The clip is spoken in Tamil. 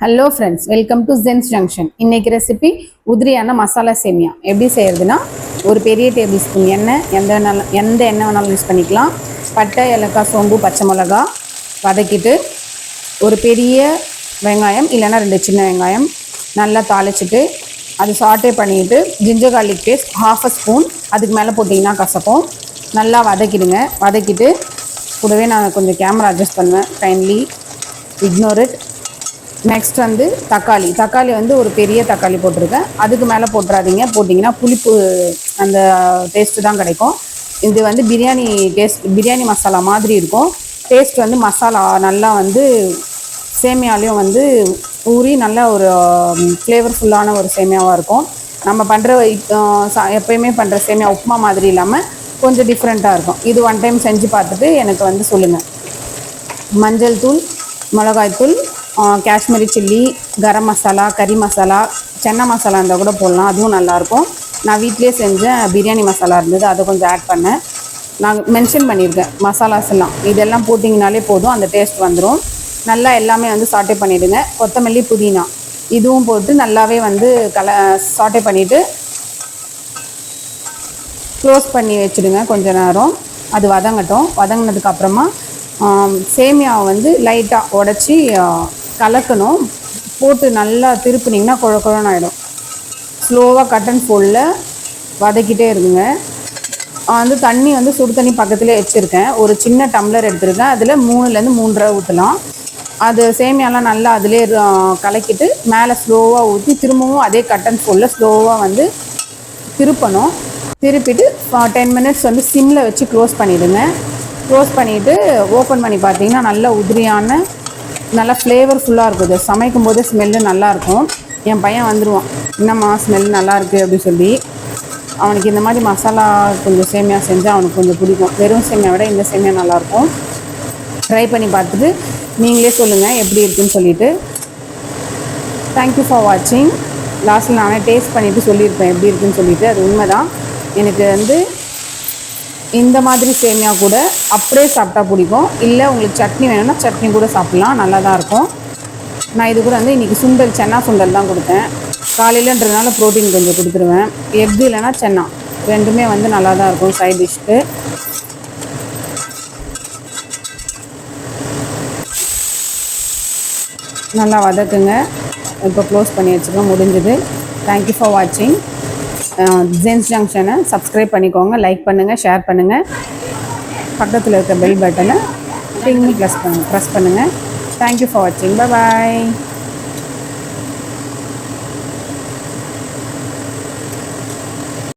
Hello friends, welcome to gents junction. இன்னைக்கு ரெசிபி உதிரியான மசாலா சேமியா எப்படி செய்யறதுன்னா, ஒரு பெரிய டேபிள் ஸ்பூன் எண்ணெய், எந்த எண்ணெய் வேணாலும் யூஸ் பண்ணிக்கலாம். பட்டை, ஏலக்காய், சோம்பு, பச்சை மிளகா வதக்கிட்டு, ஒரு பெரிய வெங்காயம் இல்லைன்னா 2 சின்ன வெங்காயம் நல்லா தாளிச்சிட்டு, அது சாட்டே பண்ணிவிட்டு, ஜிஞ்சர் கார்லிக் பேஸ்ட் 1/2 ஸ்பூன், அதுக்கு மேலே போட்டிங்கன்னா கசக்கும். நல்லா வதக்கிடுங்க. வதக்கிட்டு கூடவே நான் கொஞ்சம் கேமரா அட்ஜஸ்ட் பண்ணுவேன், கைண்ட்லி இக்னோர் இட். நெக்ஸ்ட் வந்து தக்காளி வந்து ஒரு பெரிய தக்காளி போட்டிருக்கேன். அதுக்கு மேலே போட்டுறாதீங்க, போட்டிங்கன்னா புளிப்பு அந்த டேஸ்ட்டு தான் கிடைக்கும். இது வந்து பிரியாணி மசாலா மாதிரி இருக்கும். டேஸ்ட் வந்து மசாலா நல்லா வந்து சேமியாலையும் வந்து ஊறி நல்ல ஒரு ஃப்ளேவர்ஃபுல்லான ஒரு சேமியாவாக இருக்கும். நம்ம பண்ணுற எப்போயுமே பண்ணுற சேமியா உப்புமா மாதிரி இல்லாமல் கொஞ்சம் டிஃப்ரெண்ட்டாக இருக்கும். இது ஒன் டைம் செஞ்சு பார்த்துட்டு எனக்கு வந்து சொல்லுங்கள். மஞ்சள் தூள், மிளகாய்த்தூள், காஷ்மீரி சில்லி, கரம் மசாலா, கறி மசாலா, சென்னா மசாலா இருந்தால் கூட போடலாம், அதுவும் நல்லாயிருக்கும். நான் வீட்டிலே செஞ்சேன் பிரியாணி மசாலா இருந்தது, அதை கொஞ்சம் ஆட் பண்ணேன். நான் மென்ஷன் பண்ணியிருக்கேன் மசாலாஸ் எல்லாம். இதெல்லாம் போட்டிங்கனாலே போதும், அந்த டேஸ்ட் வந்துடும். நல்லா எல்லாமே வந்து சாட்டே பண்ணிவிடுங்க. கொத்தமல்லி, புதினா இதுவும் போட்டு நல்லாவே வந்து சாட்டே பண்ணிவிட்டு க்ளோஸ் பண்ணி வச்சுடுங்க கொஞ்சம் நேரம். அது வதங்கட்டும். வதங்கினதுக்கப்புறமா சேமியாவை வந்து லைட்டாக உடச்சி கலக்கணும். போட்டு நல்லா திருப்பினிங்கன்னா குழன்னு ஆகிடும். ஸ்லோவாக கட் அண்ட் ஃபோல்டில் வதக்கிட்டே இருக்குங்க. வந்து தண்ணி வந்து சுடு தண்ணி பக்கத்துலேயே வச்சுருக்கேன். ஒரு சின்ன டம்ளர் எடுத்துருக்கேன். அதில் 3லேருந்து 3.5 ஊற்றலாம். அது சேமியாலாம் நல்லா அதிலே கலக்கிட்டு மேலே ஸ்லோவாக ஊற்றி திரும்பவும் அதே கட் அண்ட் ஃபோல்டில் ஸ்லோவாக வந்து திருப்பணும். திருப்பிட்டு 10 மினிட்ஸ் வந்து சிம்மில் வச்சு க்ளோஸ் பண்ணிவிடுங்க. க்ளோஸ் பண்ணிவிட்டு ஓப்பன் பண்ணி பார்த்தீங்கன்னா நல்லா உதிரியான நல்லா ஃப்ளேவர்ஃபுல்லாக இருக்குது. சமைக்கும் போதே ஸ்மெல்லு நல்லாயிருக்கும். என் பையன் வந்துடுவான், என்னம்மா ஸ்மெல் நல்லாயிருக்கு அப்படின்னு சொல்லி. அவனுக்கு இந்த மாதிரி மசாலா கொஞ்சம் சேமியா செஞ்சால் அவனுக்கு கொஞ்சம் பிடிக்கும். வெறும் சேமியா விட இந்த சேமியா நல்லாயிருக்கும். ட்ரை பண்ணி பார்த்துட்டு நீங்களே சொல்லுங்கள் எப்படி இருக்குதுன்னு சொல்லிவிட்டு. தேங்க்யூ ஃபார் வாட்சிங். லாஸ்ட்டில் நானே டேஸ்ட் பண்ணிவிட்டு சொல்லியிருப்பேன் எப்படி இருக்குதுன்னு சொல்லிவிட்டு. அது உண்மை தான். எனக்கு வந்து இந்த மாதிரி சேமியா கூட அப்படியே சாப்பிட்டா பிடிக்கும். இல்லை உங்களுக்கு சட்னி வேணும்னா சட்னி கூட சாப்பிட்லாம், நல்லா தான் இருக்கும். நான் இது கூட வந்து இன்றைக்கி சுண்டல், சென்னா சுண்டல் தான் கொடுத்தேன். காலையிலன்றதுனால ப்ரோட்டீன் கொஞ்சம் கொடுத்துருவேன். எக் இல்லைன்னா சென்னா ரெண்டுமே வந்து நல்லா தான் இருக்கும் சைட் டிஷ்க்கு. நல்லா வதக்குங்க. இப்போ க்ளோஸ் பண்ணி வச்சுக்கோங்க, முடிஞ்சது. தேங்க்யூ ஃபார் வாட்சிங். ஜென்ஸ் ஜங்ஷனை சப்ஸ்கிரைப் பண்ணிக்கோங்க, லைக் பண்ணுங்கள், ஷேர் பண்ணுங்கள். பக்கத்தில் இருக்க பெல் பட்டனை ப்ரெஸ் பண்ணுங்கள். தேங்க்யூ ஃபார் வாட்சிங். பாய்.